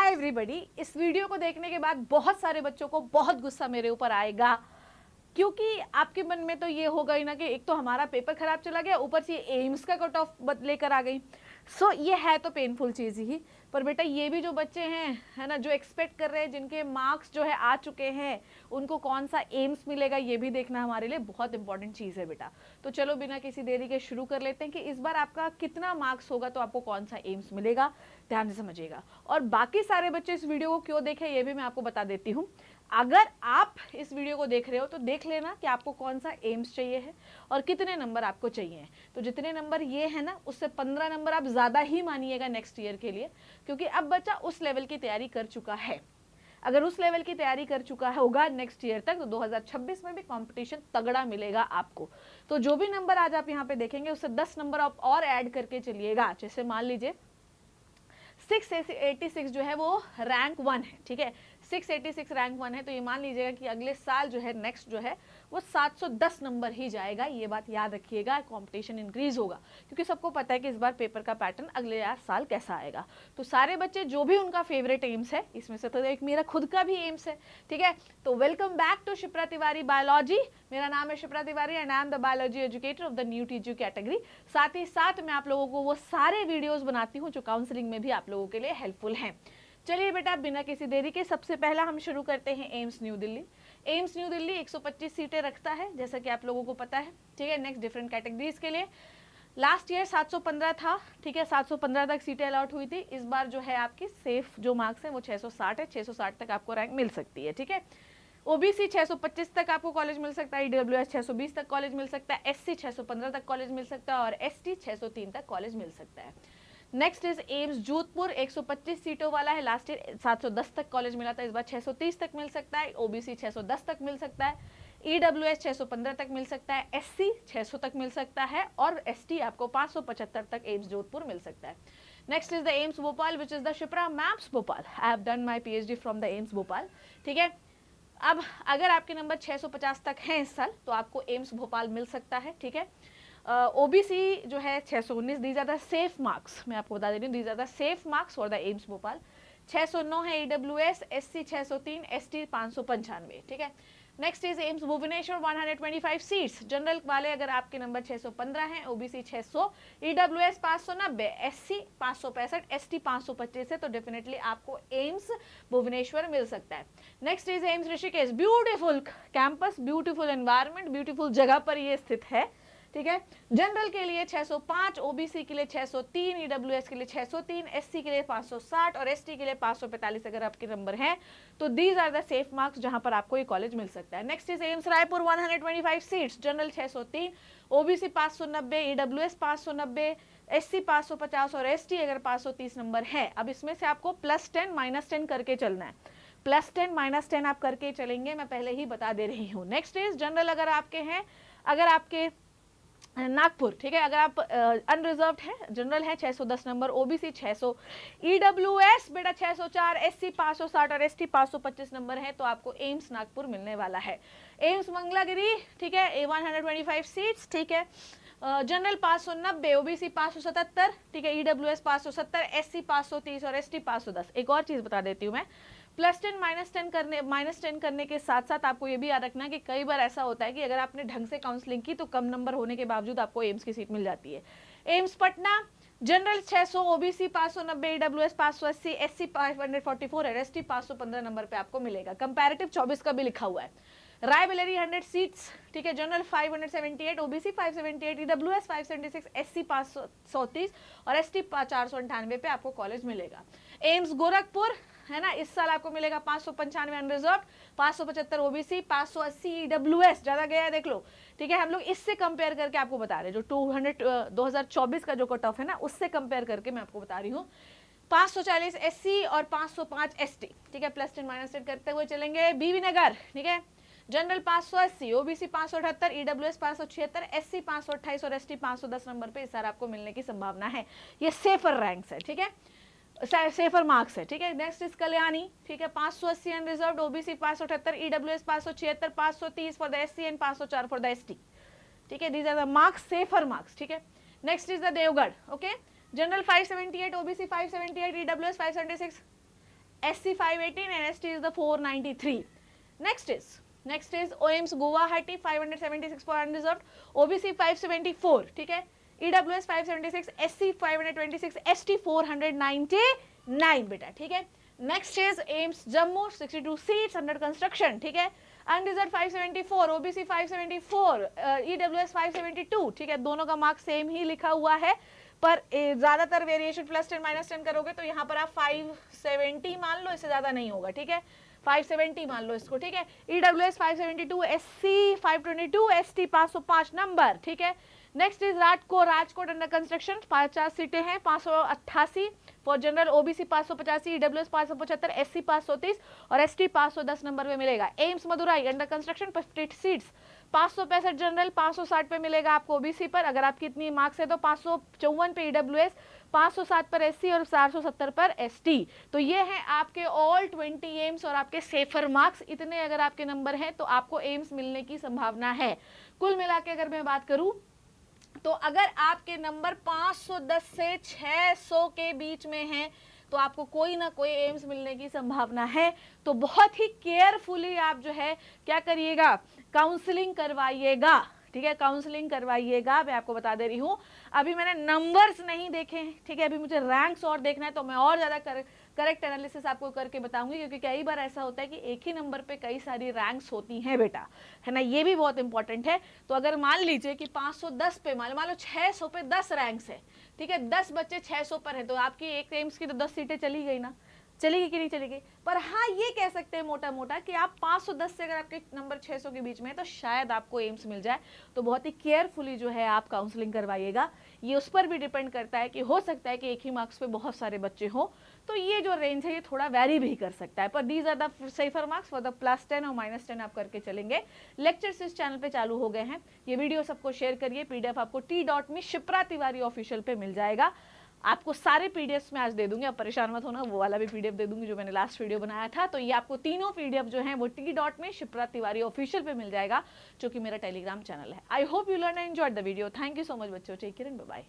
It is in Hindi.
Hi everybody. इस वीडियो को देखने के बाद बहुत सारे बच्चों को बहुत गुस्सा मेरे ऊपर आएगा, क्योंकि आपके मन में तो ये होगा ही ना कि एक तो हमारा पेपर खराब चला गया, ऊपर से एम्स का कट ऑफ लेकर आ गई। सो ये है तो पेनफुल चीज़ ही, पर बेटा ये भी जो बच्चे हैं है ना, जो एक्सपेक्ट कर रहे हैं, जिनके मार्क्स जो है आ चुके हैं, उनको कौन सा एम्स मिलेगा ये भी देखना हमारे लिए बहुत इंपॉर्टेंट चीज़ है बेटा। तो चलो बिना किसी देरी के शुरू कर लेते हैं कि इस बार आपका कितना मार्क्स होगा तो आपको कौन सा एम्स मिलेगा, ध्यान से समझिएगा। और बाकी सारे बच्चे इस वीडियो को क्यों देखें ये भी मैं आपको बता देती हूँ। अगर आप इस वीडियो को देख रहे हो तो देख लेना कि आपको कौन सा एम्स चाहिए है और कितने नंबर आपको चाहिए। तो जितने नंबर ये है ना, उससे 15 नंबर आप ज़्यादा ही मानिएगा नेक्स्ट ईयर के लिए, क्योंकि अब बच्चा उस लेवल की तैयारी कर चुका है। अगर उस लेवल की तैयारी कर चुका होगा नेक्स्ट ईयर तक, तो 2026 में भी कंपटीशन तगड़ा मिलेगा आपको। तो जो भी नंबर आज आप यहाँ पे देखेंगे उससे 10 नंबर आप और ऐड करके चलिएगा। जैसे मान लीजिए 686 जो है वो रैंक 1 है, ठीक है, 686 रैंक 1 है, तो ये मान लीजिएगा कि अगले साल जो है नेक्स्ट जो है वो 710 नंबर ही जाएगा। ये बात याद रखिएगा, कंपटीशन इंक्रीज होगा, क्योंकि सबको पता है कि इस बार पेपर का पैटर्न अगले साल कैसा आएगा। तो सारे बच्चे जो भी उनका फेवरेट एम्स है, इसमें से तो एक मेरा खुद का भी एम्स है, ठीक है। तो welcome back to Shipra Tiwari biology. मेरा नाम है Shipra Tiwari and I am the biology educator of the new Teachu category. साथ ही साथ मैं आप लोगों को वो सारे वीडियोज बनाती हूँ जो काउंसलिंग में भी आप लोगों के लिए हेल्पफुल हैं। चलिए बेटा बिना किसी देरी के सबसे पहला हम शुरू करते हैं AIIMS new Delhi. AIIMS new Delhi 125 सीटें रखता है, जैसा कि आप लोगों को पता है, ठीक है। नेक्स्ट डिफरेंट कैटेगरीज के लिए लास्ट ईयर 715 था, ठीक है, 715 तक सीटें अलॉट हुई थी। इस बार जो है आपकी सेफ जो मार्क्स है वो 660 है, 660 तक आपको रैंक मिल सकती है, ठीक है। ओबीसी 625 तक आपको कॉलेज मिल सकता है, ईडब्ल्यूएस 620 तक कॉलेज मिल सकता है, एससी 615 तक कॉलेज मिल सकता है और एसटी 603 तक कॉलेज मिल सकता है। नेक्स्ट इज एम्स जोधपुर, 125 सीटों वाला है। लास्ट ईयर 710 तक कॉलेज मिला था, इस बार 630 तक मिल सकता है। ओबीसी 610 तक मिल सकता है, ईडब्ल्यूएस 615 तक मिल सकता है, एससी 600 तक मिल सकता है और एसटी आपको 575 तक एम्स जोधपुर मिल सकता है। Next is the AIIMS Bhopal which is the Shipra maps Bhopal. I have done my PhD from the AIIMS Bhopal, ठीक है। अब अगर आपके नंबर 650 तक हैं इस साल तो आपको एम्स भोपाल मिल सकता है, ठीक है। ओबीसी जो है 619, these are the safe marks, मैं आपको बता दे रही हूँ, these are the safe marks for the AIIMS Bhopal. 609 है ईडब्ल्यूएस, एससी 603, एसटी 595, ठीक है। Next is AIIMS Bhubaneswar 125 seats. General वाले अगर आपके नंबर 615 हैं, ओबीसी 600, ईडब्ल्यूएस 590, एससी 565, एसटी 525 है, तो डेफिनेटली आपको एम्स भुवनेश्वर मिल सकता है। Next is AIIMS Rishikesh, beautiful campus, beautiful environment, beautiful जगह पर ये स्थित है, ठीक है। जनरल के लिए 605, ओबीसी के लिए 603, ईडब्ल्यूएस के लिए 603, एससी के लिए 560 और एसटी के लिए 545 अगर आपके नंबर हैं, तो these are the safe marks जहां पर आपको ये कॉलेज मिल सकता है। Next is AIIMS Raipur 125 seats. General 603, OBC 590, EWS 590, SC 550 और एसटी अगर 530 नंबर है। अब इसमें से आपको +10 -10 करके चलना है, +10 -10 आप करके चलेंगे, मैं पहले ही बता दे रही हूँ। नेक्स्ट इज जनरल अगर आपके हैं, अगर आपके नागपुर, ठीक है, अगर आप अनरिजर्व्ड है, जनरल है 610 नंबर, ओबीसी 600, ईडब्ल्यूएस बेटा 604, एससी 560 और एसटी 525 नंबर है, तो आपको एम्स नागपुर मिलने वाला है। एम्स मंगलागिरी, ठीक है, 125 सीट्स, ठीक है। जनरल 590, ओबीसी 577, ठीक है, ईडब्ल्यूएस 570, एससी 530 और एसटी 510। एक और चीज बता देती हूँ मैं, +10 -10 करने के साथ साथ आपको ये भी याद रखना कि कई बार ऐसा होता है कि अगर आपने ढंग से काउंसलिंग की तो कम नंबर होने के बावजूद आपको एम्स की सीट मिल जाती है। AIIMS Patna, general 600, OBC 590, EWS 580, SC 544 और एसटी 515 नंबर पे आपको मिलेगा। कंपैरेटिव 24 का भी लिखा हुआ है। रायबरेली 100 सीट्स, ठीक है, जनरल 578, ओबीसी 578, ईडब्ल्यूएस 576, एससी 530 और एसटी 498 पे आपको कॉलेज मिलेगा। एम्स गोरखपुर है ना, इस साल आपको मिलेगा 595 अनरिजर्व्ड, 575 ओबीसी, 580 ईडब्ल्यूएस, ज्यादा गया है देख लो, ठीक है। हम लोग इससे कंपेयर करके आपको बता रहे हैं, जो 2024 का जो कट ऑफ है ना, उससे कंपेयर करके मैं आपको बता रही हूँ। 540 एससी और 505 एसटी, ठीक है, +10 -10 करते हुए चलेंगे। बीबी नगर, ठीक है, जनरल 580, ओबीसी 578, ईडब्ल्यूएस 576, एससी 528 और एसटी 510 नंबर पे इस साल आपको मिलने की संभावना है। ये सेफर रैंक्स है, ठीक है, सेफर मार्क्स है, ठीक है। नेक्स्ट इज कल्याणी, ठीक है, 580 unreserved, OBC 578, EWS 576, 530 for the SC and 504 for the ST, ठीक है। These are the marks, safer marks, ठीक है। नेक्स्ट इज द देवगढ़, okay, general 578, OBC 578, EWS 576, SC 518 and ST is the 493. Next is OIMS Guwahati 576 for unreserved, OBC 574, ठीक है, EWS 576, SC 526, ST 499 बेटा, ठीक है. Next is AIIMS Jammu 62 seats under construction, ठीक है, अनरिजर्व 574, ओबीसी 574, ईडब्ल्यूएस 572, ठीक है, दोनों का मार्क्स सेम ही लिखा हुआ है, पर ज्यादातर वेरिएशन +10 -10 करोगे तो यहाँ पर आप 570 मान लो, इससे ज्यादा नहीं होगा, ठीक है, 570 मान लो इसको, ठीक है. ईडब्ल्यूएस 572, एससी 522, एसटी 505 नंबर, ठीक है. Next is Rajkot under construction 50 सीटें हैं, 588 for general, OBC 585, EWS 575, SC 530 और एसटी 510 नंबर पे मिलेगा. AIIMS Madurai under construction 50 seats, 565 general, 560 पे मिलेगा आपको ओबीसी पर, अगर आपकी इतनी मार्क्स है तो 554 पे ईडब्ल्यूएस, 507 पर एससी और 470 पर एसटी. तो ये है आपके ऑल 20 एम्स और आपके सेफर मार्क्स. इतने अगर आपके नंबर हैं तो आपको एम्स मिलने की संभावना है. कुल मिला के अगर मैं बात करूं तो अगर आपके नंबर 510 से 600 के बीच में हैं तो आपको कोई ना कोई एम्स मिलने की संभावना है. तो बहुत ही केयरफुली आप जो है क्या करिएगा, काउंसलिंग करवाइएगा, ठीक है, काउंसलिंग करवाइएगा. मैं आपको बता दे रही हूँ, अभी मैंने नंबर्स नहीं देखे, ठीक है, अभी मुझे रैंक्स और देखना है, तो मैं और ज़्यादा करेक्ट एनालिसिस आपको करके बताऊंगी, क्योंकि कई बार ऐसा होता है कि एक ही नंबर पे कई सारी रैंक्स होती हैं बेटा, है ना, ये भी बहुत इंपॉर्टेंट है. तो अगर मान लीजिए कि 510 पे मान लो 600 पे 10 रैंक्स है, ठीक है, 10 बच्चे 600 पर है, तो आपकी एक एम्स की तो 10 सीटें चली गई ना, चलेगी कि नहीं चलेगी. पर हाँ ये कह सकते हैं मोटा मोटा कि आप 510 से अगर आपके नंबर 600 के बीच में है तो शायद आपको एम्स मिल जाए. तो बहुत ही केयरफुली जो है आप काउंसलिंग करवाइएगा. ये उस पर भी डिपेंड करता है कि हो सकता है कि एक ही मार्क्स पे बहुत सारे बच्चे हों, तो ये जो रेंज है ये थोड़ा वेरी भी कर सकता है. पर these are the safer marks for the +10 और -10 आप करके चलेंगे. लेक्चर्स इस चैनल पे चालू हो गए हैं, ये वीडियो सबको शेयर करिए. पीडीएफ आपको t.me शिप्रा तिवारी ऑफिशियल पे मिल जाएगा. आपको सारे पीडीएफ में आज दे दूंगी, अब परेशान मत होना, वो वाला भी पीडीएफ दे दूंगी जो मैंने लास्ट वीडियो बनाया था. तो ये आपको तीनों पीडीएफ जो हैं वो t.me शिप्रा तिवारी ऑफिशियल पे मिल जाएगा, जो कि मेरा टेलीग्राम चैनल है. I hope you learn and enjoyed the video. Thank you so much बच्चों, take care and bye bye.